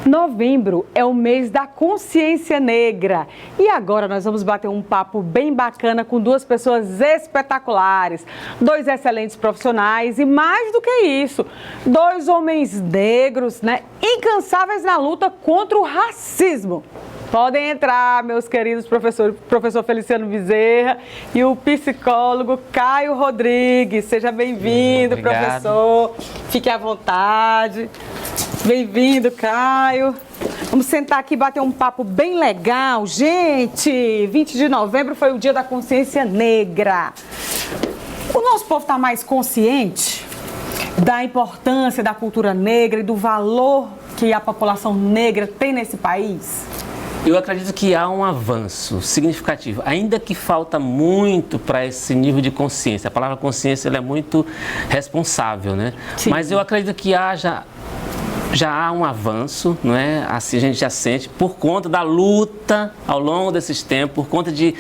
Novembro é o mês da consciência negra e agora nós vamos bater um papo bem bacana com duas pessoas espetaculares, dois excelentes profissionais e mais do que isso, dois homens negros, incansáveis na luta contra o racismo. Podem entrar, meus queridos professor Feliciano Bezerra e o psicólogo Caio Rodrigues. Seja bem-vindo, professor. Fique à vontade. Bem-vindo, Caio. Vamos sentar aqui e bater um papo bem legal. Gente, 20 de novembro foi o Dia da Consciência Negra. O nosso povo está mais consciente da importância da cultura negra e do valor que a população negra tem nesse país? Eu acredito que há um avanço significativo, ainda que falta muito para esse nível de consciência. A palavra consciência ela é muito responsável, né? Sim. Mas eu acredito que já há um avanço, não é? Assim a gente já sente, por conta da luta ao longo desses tempos, por conta de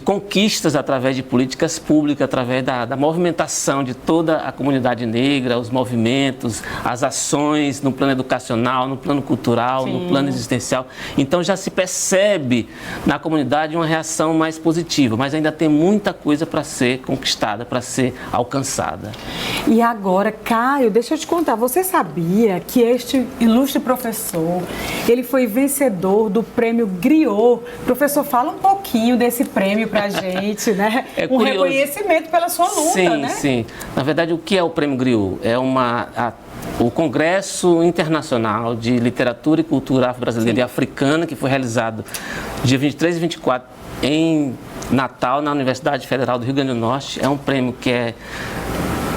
conquistas através de políticas públicas, através da movimentação de toda a comunidade negra, os movimentos, as ações no plano educacional, no plano cultural, Sim. no plano existencial. Então já se percebe na comunidade uma reação mais positiva, mas ainda tem muita coisa para ser conquistada, para ser alcançada. E agora, Caio, deixa eu te contar, você sabia que este ilustre professor, ele foi vencedor do prêmio Griot? Professor, fala um pouquinho desse prêmio pra gente, né? É um curioso. Reconhecimento pela sua luta, sim, né? Sim. Na verdade, o que é o Prêmio Griot? É o Congresso Internacional de Literatura e Cultura Afro-Brasileira e Africana, que foi realizado dia 23 e 24 em Natal, na Universidade Federal do Rio Grande do Norte. É um prêmio que é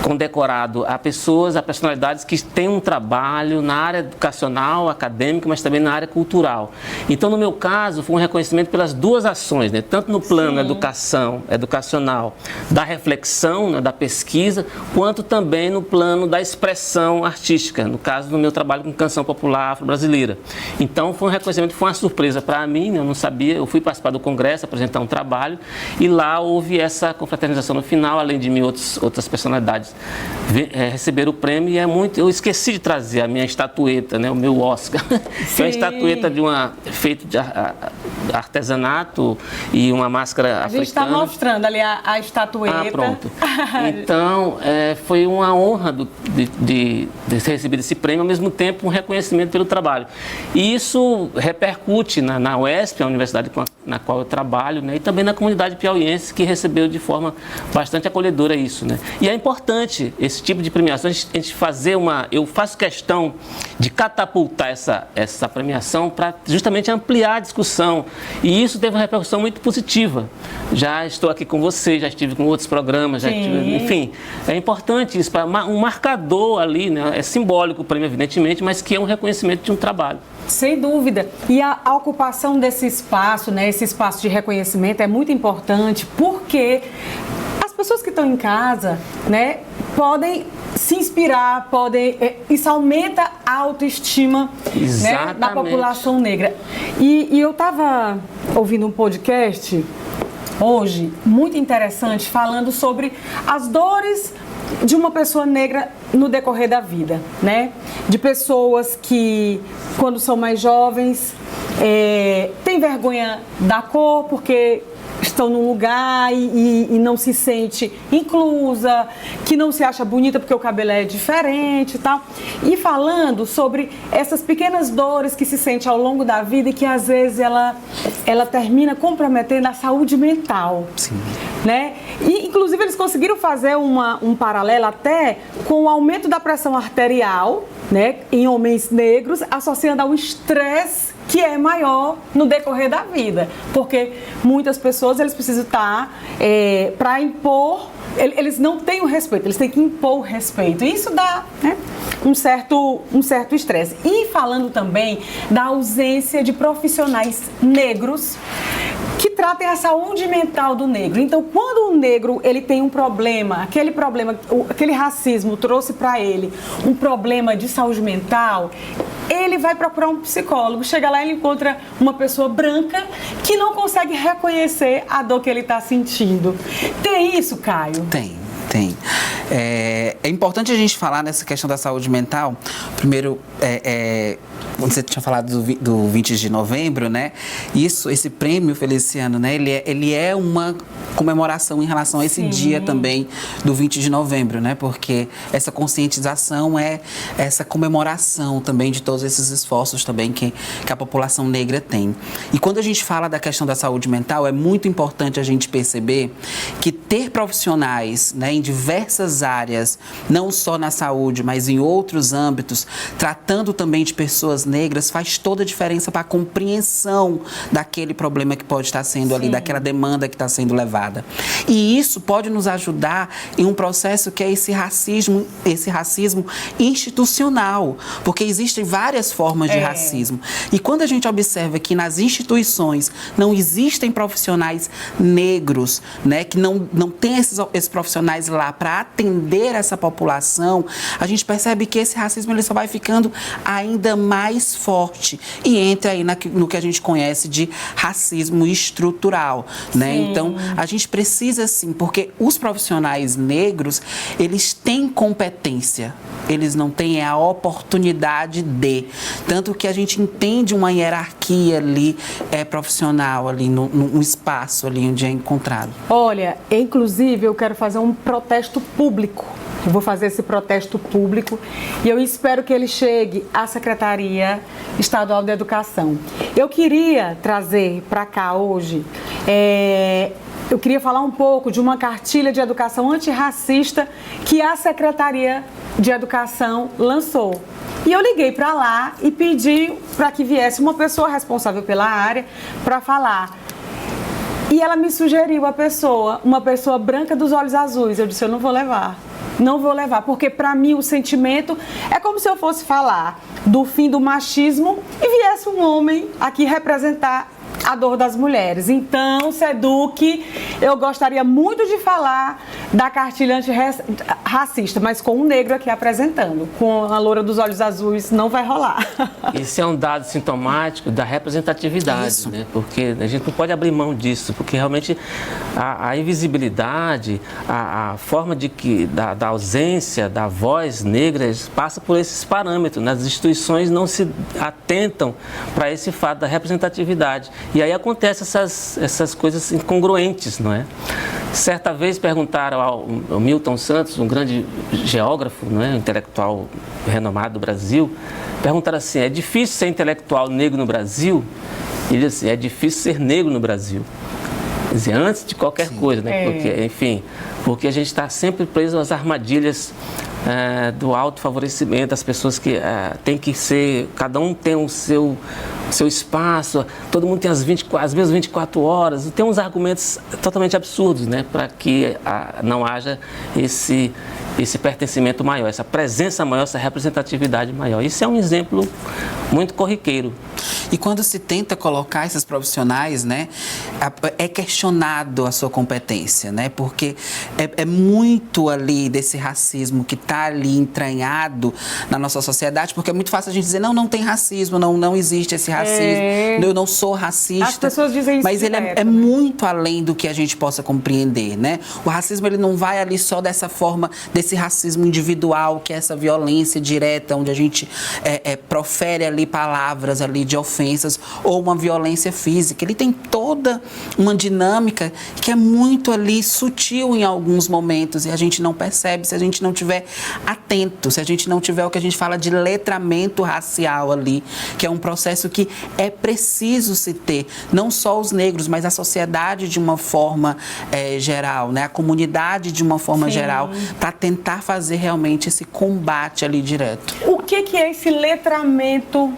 condecorado a pessoas, a personalidades que têm um trabalho na área educacional, acadêmica, mas também na área cultural. Então, no meu caso, foi um reconhecimento pelas duas ações, né? Tanto no plano educacional, da reflexão, né, da pesquisa, quanto também no plano da expressão artística, no caso do meu trabalho com canção popular afro-brasileira. Então, foi um reconhecimento, foi uma surpresa para mim, eu não sabia, eu fui participar do congresso, apresentar um trabalho, e lá houve essa confraternização no final, além de mim, outras personalidades receber o prêmio, e eu esqueci de trazer a minha estatueta, né, o meu Oscar. É uma estatueta feita de artesanato e uma máscara africana. A gente está mostrando ali a estatueta. Ah, pronto. Então, foi uma honra de ter recebido esse prêmio, ao mesmo tempo um reconhecimento pelo trabalho. E isso repercute na UESP, a universidade na qual eu trabalho, né, e também na comunidade piauiense, que recebeu de forma bastante acolhedora isso, né. E é importante esse tipo de premiação, a gente eu faço questão de catapultar essa premiação para justamente ampliar a discussão, e isso teve uma repercussão muito positiva. Já estou aqui com você, já estive com outros programas, enfim, é importante isso, para um marcador ali, né? É simbólico o prêmio, evidentemente, mas que é um reconhecimento de um trabalho. Sem dúvida. E a ocupação desse espaço, né, esse espaço de reconhecimento é muito importante, porque as pessoas que estão em casa, né, podem se inspirar, isso aumenta a autoestima, né, da população negra. E eu estava ouvindo um podcast hoje, muito interessante, falando sobre as dores de uma pessoa negra no decorrer da vida, né? De pessoas que, quando são mais jovens, têm vergonha da cor, porque estão num lugar e não se sente inclusa, que não se acha bonita porque o cabelo é diferente e tal. E falando sobre essas pequenas dores que se sente ao longo da vida e que às vezes ela termina comprometendo a saúde mental. Sim. Né? E, inclusive, eles conseguiram fazer um paralelo até com o aumento da pressão arterial, né, em homens negros, associando ao estresse que é maior no decorrer da vida. Porque muitas pessoas, eles precisam estar para impor, eles não têm o respeito, eles têm que impor o respeito. E isso dá, né, um certo estresse. E falando também da ausência de profissionais negros que tratem a saúde mental do negro. Então, quando o negro ele tem um problema, aquele racismo trouxe para ele um problema de saúde mental, ele vai procurar um psicólogo. Chega lá e ele encontra uma pessoa branca que não consegue reconhecer a dor que ele está sentindo. Tem isso, Caio? Tem. É importante a gente falar nessa questão da saúde mental. Primeiro, você tinha falado do 20 de novembro, né? Esse prêmio Feliciano, né? Ele é uma comemoração em relação a esse dia também do 20 de novembro, né? Porque essa conscientização é essa comemoração também de todos esses esforços também que a população negra tem. E quando a gente fala da questão da saúde mental, é muito importante a gente perceber que ter profissionais, né, em diversas áreas, não só na saúde, mas em outros âmbitos, tratando também de pessoas negras, faz toda a diferença para a compreensão daquele problema que pode estar sendo ali, daquela demanda que está sendo levada. E isso pode nos ajudar em um processo que é esse racismo institucional, porque existem várias formas de racismo. E quando a gente observa que nas instituições não existem profissionais negros, né, que não tem esses profissionais lá para atender essa população, a gente percebe que esse racismo ele só vai ficando ainda mais forte e entra aí no que a gente conhece de racismo estrutural, né? Então, a gente precisa sim, porque os profissionais negros, eles têm competência, eles não têm a oportunidade de, tanto que a gente entende uma hierarquia ali profissional ali no espaço ali onde é encontrado. Olha, inclusive eu quero fazer um protesto público. Eu vou fazer esse protesto público e eu espero que ele chegue à Secretaria Estadual de Educação. Eu queria trazer para cá hoje, eu queria falar um pouco de uma cartilha de educação antirracista que a Secretaria de Educação lançou. E eu liguei para lá e pedi para que viesse uma pessoa responsável pela área para falar. E ela me sugeriu uma pessoa branca dos olhos azuis. Eu disse, eu não vou levar. Não vou levar, porque para mim o sentimento é como se eu fosse falar do fim do machismo e viesse um homem aqui representar a dor das mulheres. Então, Seduc, eu gostaria muito de falar da cartilha antirracista, mas com um negro aqui apresentando. Com a loura dos olhos azuis não vai rolar. Isso é um dado sintomático da representatividade, né? Porque a gente não pode abrir mão disso, porque realmente a invisibilidade, a forma da ausência da voz negra passa por esses parâmetros. As instituições não se atentam para esse fato da representatividade. E aí acontecem essas coisas incongruentes, não é? Certa vez perguntaram ao Milton Santos, um grande geógrafo, não é? Intelectual renomado do Brasil, perguntaram assim, é difícil ser intelectual negro no Brasil? Ele disse assim, é difícil ser negro no Brasil. Quer dizer, antes de qualquer coisa, né? Porque, enfim, porque a gente está sempre preso às armadilhas do autofavorecimento, as pessoas que tem que ser, cada um tem o seu espaço, todo mundo tem as mesmas 24 horas, tem uns argumentos totalmente absurdos, né? Para que não haja esse pertencimento maior, essa presença maior, essa representatividade maior. Isso é um exemplo muito corriqueiro. E quando se tenta colocar esses profissionais, né, é questionado a sua competência, né, porque é muito ali desse racismo que está ali entranhado na nossa sociedade, porque é muito fácil a gente dizer, não tem racismo, não existe esse racismo, eu não sou racista. As pessoas dizem isso, mas ele é muito além do que a gente possa compreender, né? O racismo, ele não vai ali só dessa forma, desse racismo individual, que é essa violência direta, onde a gente profere ali palavras ali de ofensas ou uma violência física. Ele tem toda uma dinâmica que é muito ali sutil em alguns momentos e a gente não percebe se a gente não tiver atento, se a gente não tiver o que a gente fala de letramento racial ali, que é um processo que é preciso se ter, não só os negros, mas a sociedade de uma forma geral, né? A comunidade de uma forma geral, para tentar fazer realmente esse combate ali direto. O que é esse letramento?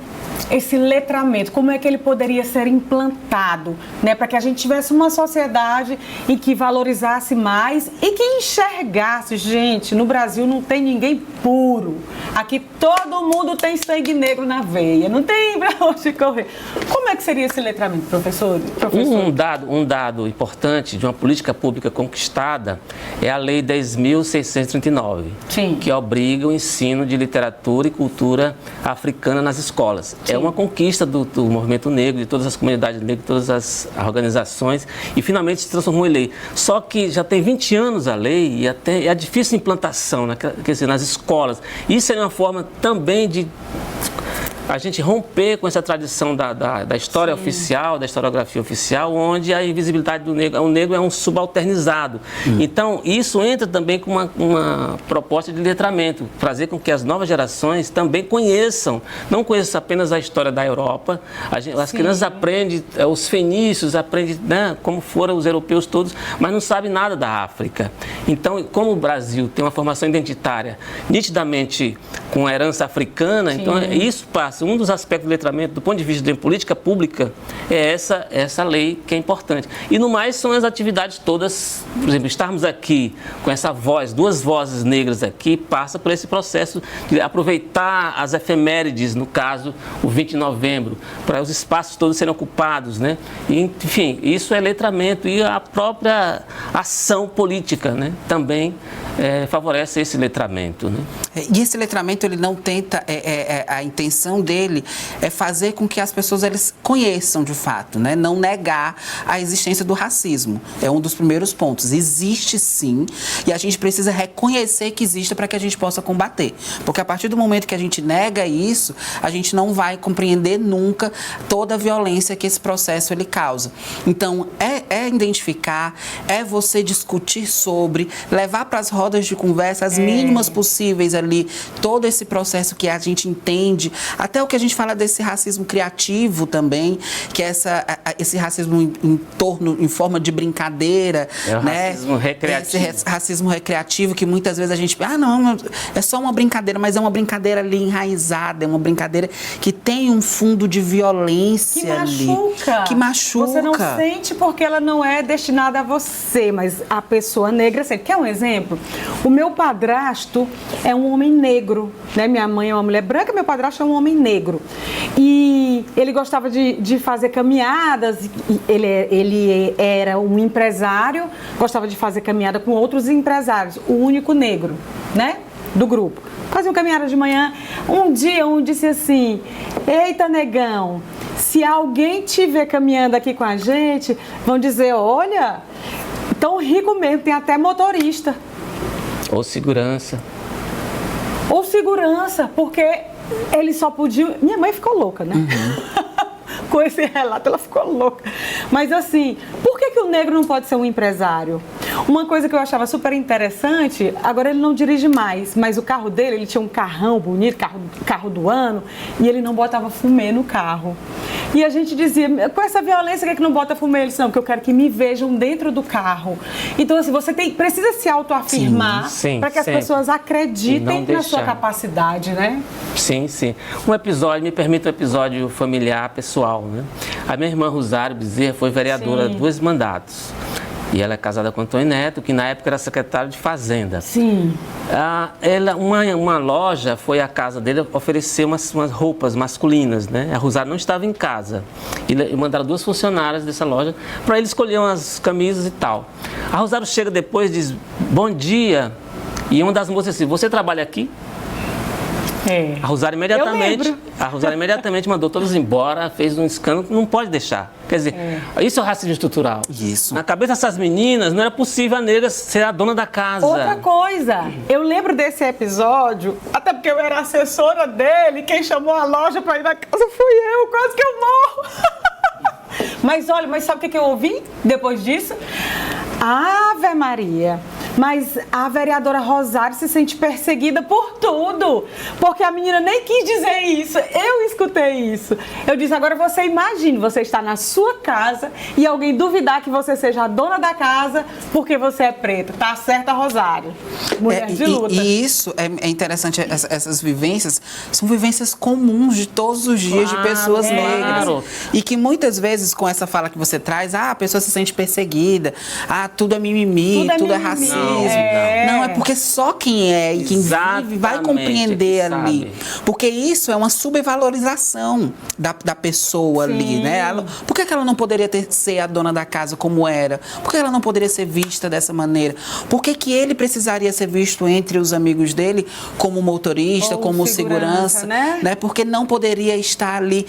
Como é que ele poderia ser implantado, né, para que a gente tivesse uma sociedade em que valorizasse mais e que enxergasse, gente, no Brasil não tem ninguém puro, aqui todo mundo tem sangue negro na veia, não tem para onde correr. Como é que seria esse letramento, professor? Um dado importante de uma política pública conquistada é a Lei 10.639, que obriga o ensino de literatura e cultura africana nas escolas. É uma conquista do movimento negro, de todas as comunidades negras, de todas as organizações, e finalmente se transformou em lei. Só que já tem 20 anos a lei e até é difícil a implantação, né? Quer dizer, nas escolas. Isso é uma forma também de a gente romper com essa tradição da história oficial, da historiografia oficial, onde a invisibilidade do negro, o negro é um subalternizado. Então, isso entra também com uma proposta de letramento, fazer com que as novas gerações também conheçam, não conheçam apenas a história da Europa, as crianças aprendem, os fenícios aprendem, né, como foram os europeus todos, mas não sabem nada da África. Então, como o Brasil tem uma formação identitária nitidamente com a herança africana, então isso passa. Um dos aspectos do letramento, do ponto de vista de política pública, é essa lei que é importante. E no mais são as atividades todas, por exemplo, estarmos aqui com essa voz, duas vozes negras aqui, passa por esse processo de aproveitar as efemérides, no caso, o 20 de novembro, para os espaços todos serem ocupados, né? E, enfim, isso é letramento e a própria ação política, né, também favorece esse letramento, né? E esse letramento, ele não tenta, a intenção dele é fazer com que as pessoas eles conheçam de fato, né? Não negar a existência do racismo. É um dos primeiros pontos. Existe sim, e a gente precisa reconhecer que existe para que a gente possa combater. Porque a partir do momento que a gente nega isso, a gente não vai compreender nunca toda a violência que esse processo ele causa. Então, é identificar, é você discutir sobre, levar para as rodas de conversa as mínimas possíveis ali, todo esse processo que a gente entende, até o que a gente fala desse racismo criativo também, que é esse racismo em forma de brincadeira, né? Racismo recreativo. Esse racismo recreativo que muitas vezes a gente, não, é só uma brincadeira, mas é uma brincadeira ali enraizada, é uma brincadeira que tem um fundo de violência que machuca. Você não sente porque ela não é destinada a você, mas a pessoa negra sente. Quer um exemplo? O meu padrasto é um homem negro, né? Minha mãe é uma mulher branca, meu padrasto é um homem negro. E ele gostava de fazer caminhadas, ele era um empresário, gostava de fazer caminhada com outros empresários, o único negro, né? Do grupo. Fazia uma caminhada de manhã. Um dia, um disse assim: eita, negão, se alguém te ver caminhando aqui com a gente, vão dizer, olha, tão rico mesmo, tem até motorista. Ou segurança. Ou segurança, porque ele só podia... Minha mãe ficou louca, né? Com esse relato, ela ficou louca. Mas assim, por que o negro não pode ser um empresário? Uma coisa que eu achava super interessante, agora ele não dirige mais, mas o carro dele, ele tinha um carrão bonito, carro do ano, e ele não botava fumê no carro. E a gente dizia, com essa violência, por que não bota fumê? Ele disse, não, porque eu quero que me vejam dentro do carro. Então, assim, você precisa se autoafirmar para que as pessoas acreditem na sua capacidade, né? Sim, sim. Um episódio, me permite um episódio familiar, pessoal, né? A minha irmã Rosário Bezerra foi vereadora há 2 mandatos. E ela é casada com Antônio Neto, que na época era secretário de Fazenda. Sim. Uma loja foi à casa dele oferecer umas roupas masculinas, né? A Rosário não estava em casa. E mandaram 2 funcionárias dessa loja para ele escolher umas camisas e tal. A Rosário chega depois e diz, bom dia. E uma das moças disse, você trabalha aqui? A Rosário imediatamente mandou todos embora, fez um escândalo, não pode deixar. Quer dizer, isso é o racismo estrutural. Isso. Na cabeça dessas meninas, não era possível a negra ser a dona da casa. Outra coisa, eu lembro desse episódio, até porque eu era assessora dele, quem chamou a loja para ir na casa fui eu, quase que eu morro. Mas olha, sabe o que eu ouvi depois disso? Ave Maria. Mas a vereadora Rosário se sente perseguida por tudo, porque a menina nem quis dizer isso, eu escutei isso. Eu disse, agora você imagine, você está na sua casa e alguém duvidar que você seja a dona da casa porque você é preta. Tá certa, Rosário. Mulher de luta. E isso é interessante, essas vivências são vivências comuns de todos os dias de pessoas negras. E que muitas vezes com essa fala que você traz, a pessoa se sente perseguida, tudo é mimimi, tudo é racismo. Não, é porque só quem é e quem vive vai compreender ali. Porque isso é uma subvalorização da pessoa ali, né? Por que ela não poderia ser a dona da casa como era? Por que ela não poderia ser vista dessa maneira? Por que ele precisaria ser visto entre os amigos dele como motorista, como segurança, né? Porque não poderia estar ali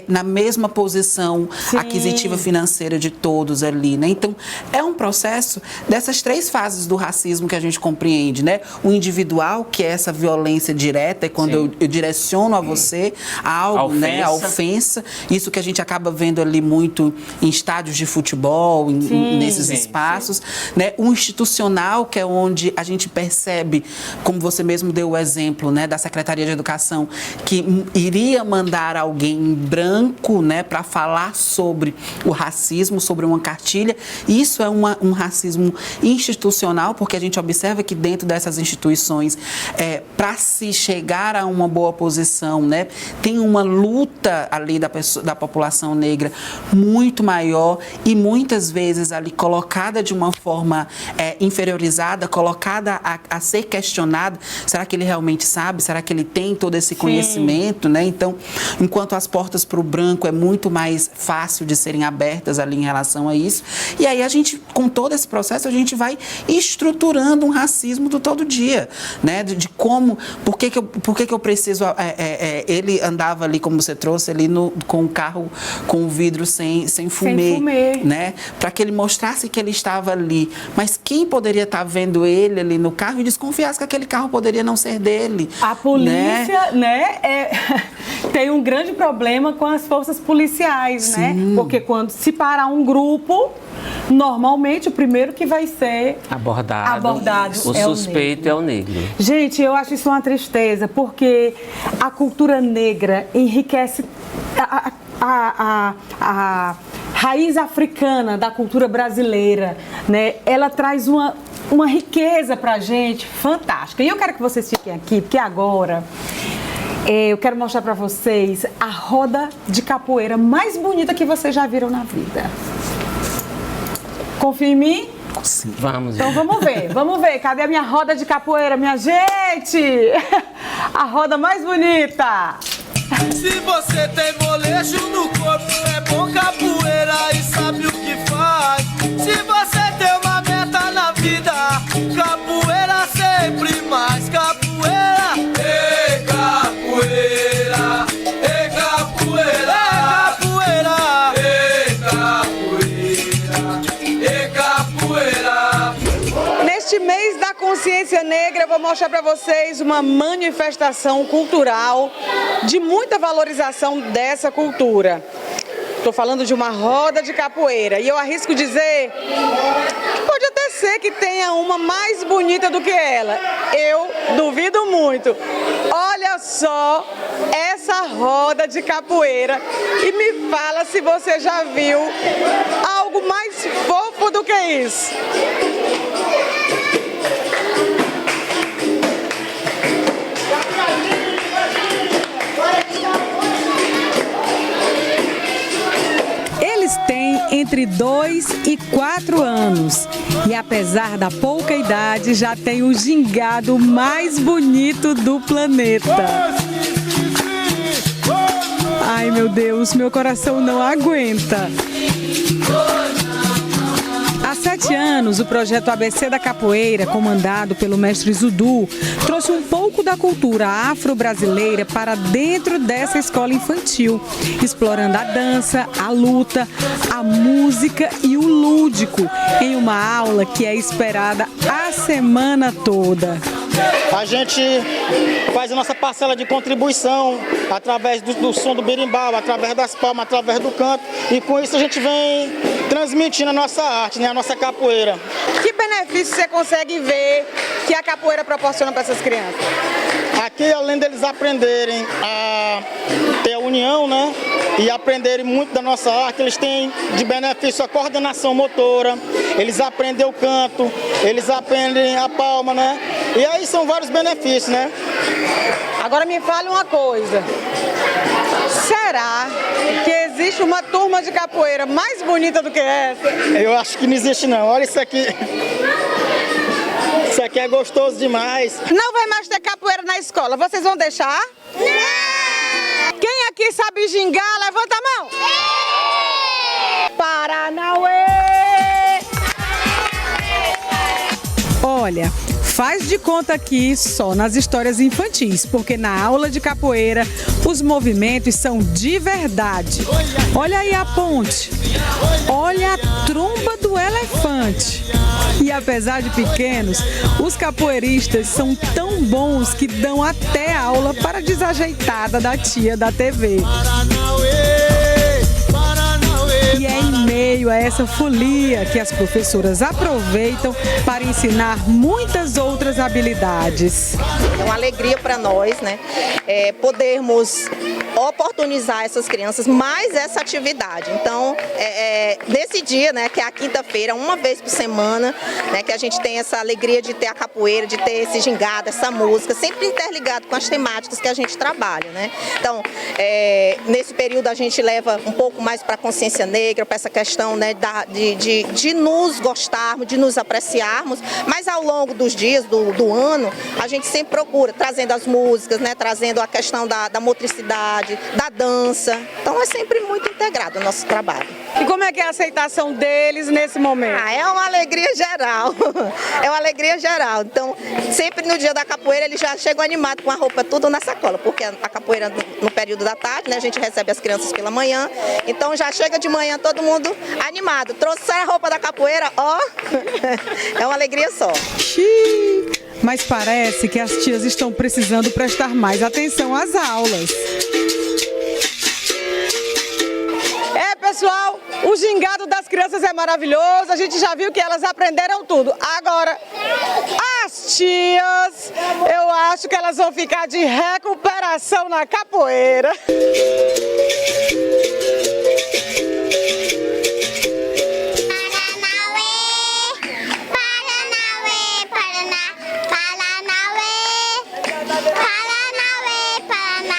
na mesma posição aquisitiva financeira de todos ali, né? Então, é um processo dessas 3 fases fases do racismo que a gente compreende, né? O individual, que é essa violência direta, é quando eu direciono a você algo, né? A ofensa. Isso que a gente acaba vendo ali muito em estádios de futebol, nesses espaços, né? O institucional, que é onde a gente percebe, como você mesmo deu o exemplo, né? Da Secretaria de Educação, que iria mandar alguém em branco, né? Para falar sobre o racismo, sobre uma cartilha. Isso é um racismo institucional, porque a gente observa que dentro dessas instituições, para se chegar a uma boa posição, né, tem uma luta ali da população negra muito maior e muitas vezes ali colocada de uma forma inferiorizada, colocada a ser questionada. Será que ele realmente sabe? Será que ele tem todo esse conhecimento, né? Então, enquanto as portas para o branco é muito mais fácil de serem abertas ali em relação a isso. E aí a gente, com todo esse processo, a gente vai estruturando um racismo do todo dia, né? De como, por que eu preciso... ele andava ali, como você trouxe, ali com o carro com o vidro sem fumê, né? Para que ele mostrasse que ele estava ali. Mas quem poderia estar vendo ele ali no carro e desconfiasse que aquele carro poderia não ser dele? A polícia, né? Tem um grande problema com as forças policiais, né? Porque quando se parar um grupo, normalmente o primeiro que vai ser abordado o suspeito é o negro. Gente, eu acho isso uma tristeza, porque a cultura negra enriquece a raiz africana da cultura brasileira, né? Ela traz uma riqueza pra gente fantástica. E eu quero que vocês fiquem aqui, porque agora eu quero mostrar pra vocês a roda de capoeira mais bonita que vocês já viram na vida. Confia em mim? Sim. Vamos. Então vamos ver. Cadê a minha roda de capoeira, minha gente? A roda mais bonita. Se você tem molejo no corpo, é bom capoeira e sabe o que faz. Se você tem uma meta na vida, capoeira sempre mais. Capoeira, ei capoeira, ei capoeira, ei capoeira, ei capoeira. Neste mês da consciência negra, eu vou mostrar para vocês uma manifestação cultural de muita valorização dessa cultura. Estou falando de uma roda de capoeira e eu arrisco dizer que pode até ser que tenha uma mais bonita do que ela. Eu duvido muito. Olha só essa roda de capoeira e me fala se você já viu algo mais fofo do que isso. Eles têm entre 2 e 4 anos e, apesar da pouca idade, já tem o gingado mais bonito do planeta. Ai, meu Deus, meu coração não aguenta. Há 7 anos, o projeto ABC da Capoeira, comandado pelo mestre Zudu, trouxe um pouco da cultura afro-brasileira para dentro dessa escola infantil, explorando a dança, a luta, a música e o lúdico, em uma aula que é esperada a semana toda. A gente faz a nossa parcela de contribuição através do som do berimbau, através das palmas, através do canto, e com isso a gente vem transmitindo a nossa arte, né, a nossa capoeira. Que benefício você consegue ver que a capoeira proporciona para essas crianças? Aqui, além deles aprenderem a ter a união, né, e aprenderem muito da nossa arte, eles têm de benefício a coordenação motora, eles aprendem o canto, eles aprendem a palma, né, e aí são vários benefícios, né. Agora me fale uma coisa, será que existe uma turma de capoeira mais bonita do que essa? Eu acho que não existe não, olha isso aqui. Isso aqui é gostoso demais. Não vai mais ter capoeira na escola, vocês vão deixar? Não! Quem aqui sabe gingar, levanta a mão! Paranauê! Olha, faz de conta aqui só nas histórias infantis, porque na aula de capoeira os movimentos são de verdade. Olha aí a ponte, olha a tromba do elefante. E apesar de pequenos, os capoeiristas são tão bons que dão até aula para a desajeitada da tia da TV. E é em meio a essa folia que as professoras aproveitam para ensinar muitas outras habilidades. É uma alegria para nós, né, podermos oportunizar essas crianças mais essa atividade. Então, nesse dia, né, que é a quinta-feira, uma vez por semana, né, que a gente tem essa alegria de ter a capoeira, de ter esse gingado, essa música, sempre interligado com as temáticas que a gente trabalha, né. Então, nesse período a gente leva um pouco mais para a consciência negra, para essa questão, né, de nos gostarmos, de nos apreciarmos, mas ao longo dos dias, do ano, a gente sempre procura, trazendo as músicas, né, trazendo a questão da motricidade, da dança. Então é sempre muito integrado o nosso trabalho. E como é que é a aceitação deles nesse momento? É uma alegria geral. É uma alegria geral. Então, sempre no dia da capoeira, eles já chegam animados com a roupa tudo na sacola, porque a capoeira no período da tarde, né, a gente recebe as crianças pela manhã. Então já chega de manhã todo mundo animado. Trouxeram a roupa da capoeira, ó. É uma alegria só. Mas parece que as tias estão precisando prestar mais atenção às aulas. Pessoal, o gingado das crianças é maravilhoso, a gente já viu que elas aprenderam tudo. Agora, as tias, eu acho que elas vão ficar de recuperação na capoeira.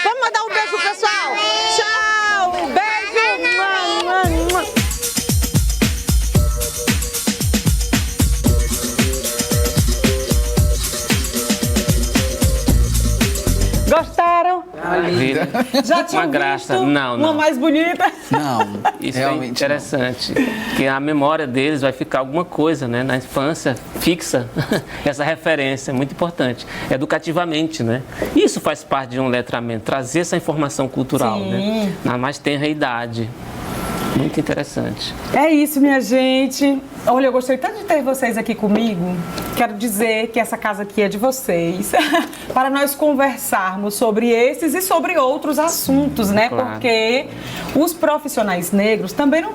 Vamos mandar um beijo pro pessoal? Tchau, um beijo. Gostaram? Maravilha. Já tinha uma graça. visto Não. uma mais bonita? Não, Isso realmente é interessante, porque a memória deles vai ficar alguma coisa, né, na infância, fixa. Essa referência é muito importante, educativamente, né? Isso faz parte de um letramento, trazer essa informação cultural, né, na mais tenra idade. Muito interessante. É isso, minha gente. Olha, eu gostei tanto de ter vocês aqui comigo. Quero dizer que essa casa aqui é de vocês. Para nós conversarmos sobre esses e sobre outros assuntos, né? Claro. Porque os profissionais negros também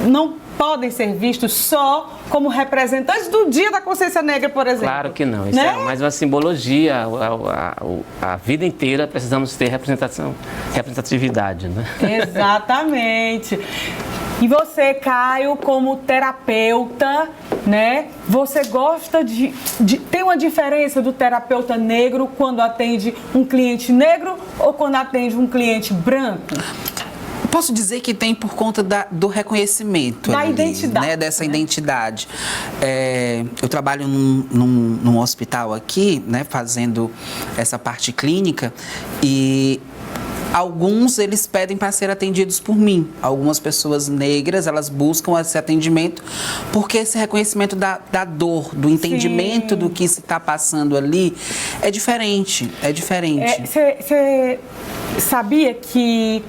não podem ser vistos só como representantes do Dia da Consciência Negra, por exemplo. Claro que não. Isso né? é mais uma simbologia. A vida inteira precisamos ter representatividade, né? Exatamente. E você, Caio, como terapeuta, né? Você gosta de... Tem uma diferença do terapeuta negro quando atende um cliente negro ou quando atende um cliente branco? Posso dizer que tem por conta do reconhecimento. Da ali, identidade. Né? Dessa identidade. Eu trabalho num hospital aqui, né? Fazendo essa parte clínica e... Alguns, eles pedem para ser atendidos por mim. Algumas pessoas negras, elas buscam esse atendimento porque esse reconhecimento da dor, do entendimento Sim. do que se está passando ali é diferente. É diferente. Você sabia que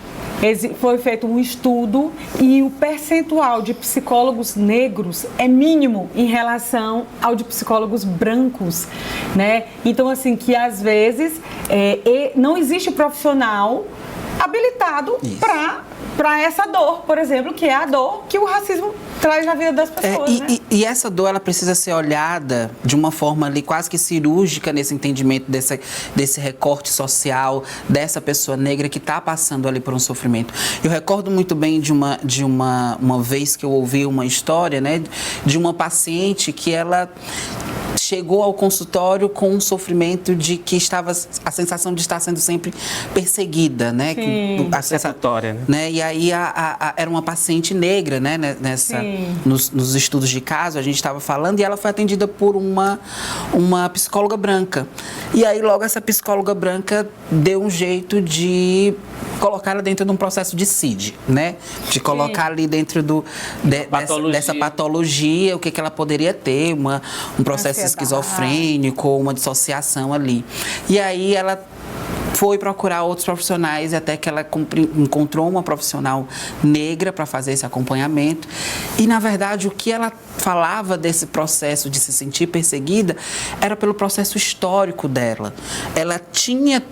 foi feito um estudo e o percentual de psicólogos negros é mínimo em relação ao de psicólogos brancos, né? Então, assim, que às vezes não existe profissional habilitado para essa dor, por exemplo, que é a dor que o racismo traz na vida das pessoas, né? E essa dor, ela precisa ser olhada de uma forma ali quase que cirúrgica nesse entendimento desse recorte social, dessa pessoa negra que está passando ali por um sofrimento. Eu recordo muito bem de uma vez que eu ouvi uma história, né, de uma paciente que ela chegou ao consultório com um sofrimento de que estava a sensação de estar sendo sempre perseguida, né? Vexatória, né? E aí era uma paciente negra, né? Nos estudos de caso a gente estava falando e ela foi atendida por uma psicóloga branca. E aí logo essa psicóloga branca deu um jeito de colocar ela dentro de um processo de CID, né? De colocar ali dentro dessa patologia, o que ela poderia ter, um processo esquizofrênico, uma dissociação ali. E aí ela foi procurar outros profissionais, até que ela encontrou uma profissional negra para fazer esse acompanhamento. E, na verdade, o que ela falava desse processo de se sentir perseguida era pelo processo histórico dela. Ela tinha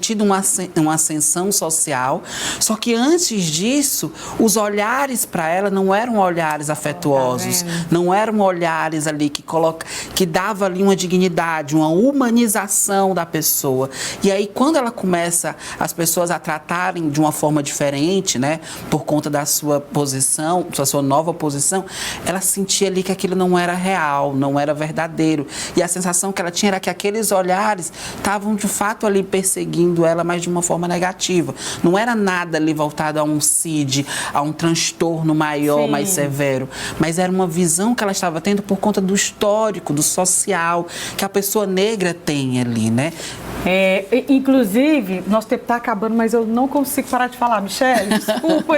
tido uma ascensão social, só que antes disso, os olhares para ela não eram olhares afetuosos, não eram olhares ali que dava ali uma dignidade, uma humanização da pessoa. E aí, quando ela começa as pessoas a tratarem de uma forma diferente, né, por conta da sua posição, da sua nova posição, ela sentia ali que aquilo não era real, não era verdadeiro. E a sensação que ela tinha era que aqueles olhares estavam de fato ali perseguindo ela, mas de uma forma negativa. Não era nada ali voltado a um CID, a um transtorno maior, mais severo, mas era uma visão que ela estava tendo por conta do histórico, do social, que a pessoa negra tem ali, né? Inclusive, nosso tempo está acabando, mas eu não consigo parar de falar, Michele, desculpa.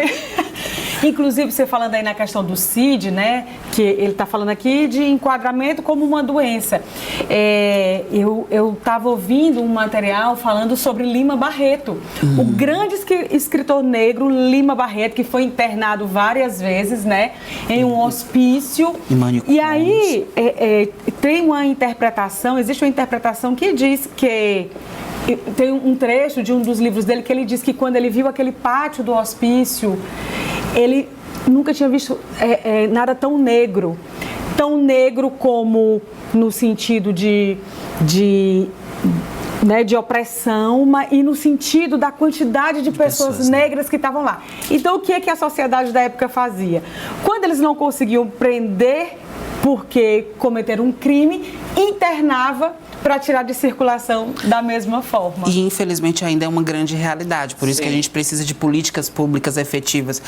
Inclusive, você falando aí na questão do CID, né, que ele está falando aqui de enquadramento como uma doença. Eu estava ouvindo um material falando sobre Lima Barreto, o grande escritor negro Lima Barreto, que foi internado várias vezes, né, em um hospício. E aí tem uma interpretação, existe uma interpretação que diz que tem um trecho de um dos livros dele que ele diz que quando ele viu aquele pátio do hospício, ele nunca tinha visto nada tão negro como no sentido de opressão, e no sentido da quantidade de pessoas negras que estavam lá. Então, o que a sociedade da época fazia? Quando eles não conseguiam prender porque cometeram um crime, internava para tirar de circulação da mesma forma. E, infelizmente, ainda é uma grande realidade. Por isso que a gente precisa de políticas públicas efetivas.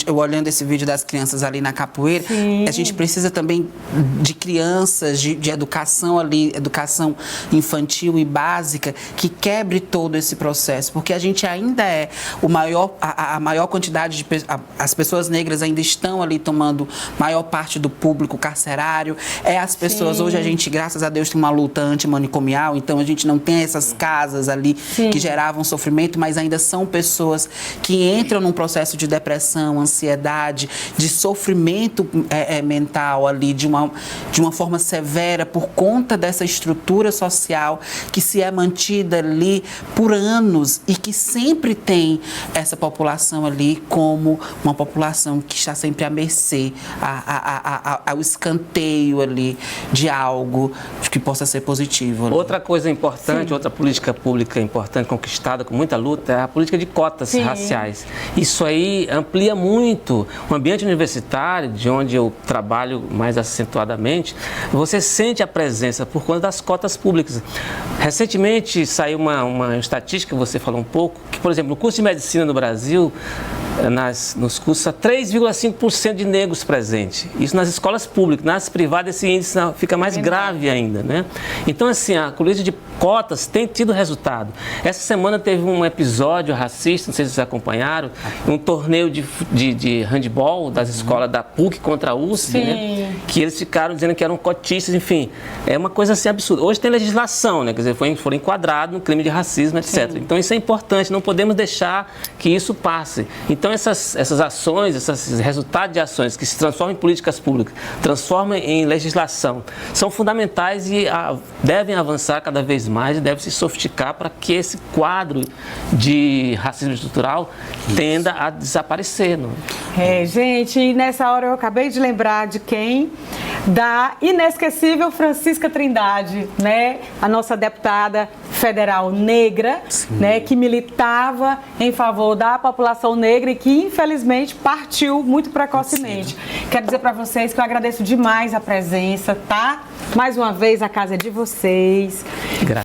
Eu olhando esse vídeo das crianças ali na capoeira, a gente precisa também de crianças, de educação ali, educação infantil e básica, que quebre todo esse processo. Porque a gente ainda a maior quantidade de as pessoas negras ainda estão ali tomando maior parte do público carcerário. As pessoas, hoje a gente, graças a Deus, tem uma luta antimanicomial, então a gente não tem essas casas ali que geravam sofrimento, mas ainda são pessoas que entram num processo de depressão, ansiedade, de sofrimento mental ali, de uma forma severa por conta dessa estrutura social que se é mantida ali por anos e que sempre tem essa população ali como uma população que está sempre à mercê, ao escanteio ali de algo que possa ser positivo. Outra coisa importante, outra política pública importante, conquistada com muita luta, é a política de cotas raciais. Isso aí amplia muito o ambiente universitário, de onde eu trabalho mais acentuadamente. Você sente a presença por conta das cotas públicas. Recentemente saiu uma estatística, você falou um pouco, que, por exemplo, no curso de medicina no Brasil, nos cursos, há 3,5% de negros presentes. Isso nas escolas públicas. Nas privadas, esse índice fica mais grave ainda, né? Então, assim, a política de cotas tem tido resultado. Essa semana teve um episódio racista, não sei se vocês acompanharam, um torneio de handball das escolas da PUC contra a USP, né? Que eles ficaram dizendo que eram cotistas, enfim. É uma coisa assim absurda. Hoje tem legislação, né? Quer dizer, foram enquadrados no crime de racismo, etc. Então, isso é importante, não podemos deixar que isso passe. Então, essas ações, esses resultados de ações que se transformam em políticas públicas, transformam em legislação, são fundamentais e devem avançar cada vez mais e devem se sofisticar para que esse quadro de racismo estrutural tenda a desaparecer. Não? Gente, e nessa hora eu acabei de lembrar de quem? Da inesquecível Francisca Trindade, né? A nossa deputada federal negra, né? Que militava em favor da população negra e que, infelizmente, partiu muito precocemente. Quero dizer para vocês que eu agradeço demais a presença, tá? Mais uma vez, a casa é de vocês.